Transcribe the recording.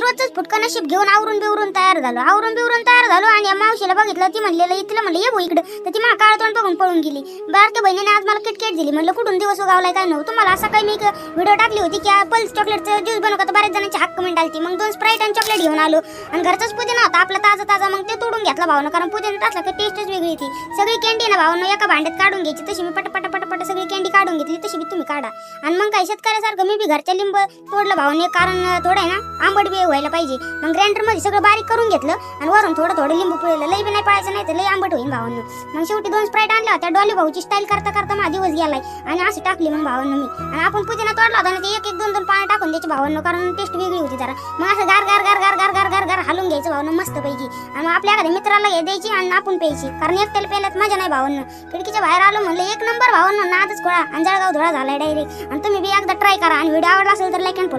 रोजच फुटका नशीब घेऊन आवरून बिवरून तयार झालो आणि या मावशीला बघितलं. ती म्हणलेलं तिला म्हणलं ये भाऊ इकडे, तर ती मला काळ तोंड बघून पळून गेली. बारक्या बहिणीने आज मला किटकेट दिली. म्हणलं कुठून दिवस उगावलाय काय नव्हतं. तुम्हाला असं काही मी एक व्हिडिओ टाकली होती की पल्स चॉकलेटचं ज्यूस बनवतात, बऱ्याच जणांची हाक कमेंट आली. मग 2 स्प्राईट आणि चॉकलेट घेऊन आलो आणि घरचाच पुदिना होता आपला ताजा. मग ते तोडून घेतला भावानं, कारण पुदिना टाकला की टेस्टच वेगळी ती. सगळी कॅन्डी ना भावानं एका भांड्यात काढून घ्यायची. तशी मी पटपट सगळी कॅन्डी काढून घेतली. तशी बी तुम्ही काढा. आणि मग काय शेतकऱ्यासारखं मी बी घरच्या लिंब तोडलं भावाने, कारण थोडं आहे ना आंबट बी व्हायला पाहिजे. मग ग्राइंडर मध्ये सगळं बारीक करून घेतलं आणि वरून थोडं लिंबू पिळलं. लई बी नाही पाळायचं, नाही तर लई आंबट होईल भावांनो. मग शेवटी 2 स्प्राईट आणल्या होत्या. डॉली भाऊची स्टाईल करता माझा दिवस गेलाय आणि अशी टाकली मग भावांनो मी. आणि आपण पुदिना तोडला होता ना, ते 1-2 पाणी टाकून द्यायचे भावांनो, कारण टेस्ट वेगळी होती जरा. मग असं गार हलून घ्यायचं भावांनो मस्त पैकी. आणि मग आपल्या एखाद्या मित्राला हे द्यायची आणि आपण प्यायची, कारण एकट्याला प्यायलात मजा नाही भावांनो. खिडकीच्या बाहेर आलो म्हणलं 1 नंबर भावांनो, नादच खोळा आणि जळगाव धोळा झालाय डायरेक्ट. आणि तुम्ही बी एकदा ट्राय करा आणि व्हिडिओ आवडला असेल तर लाईक अँड फॉलो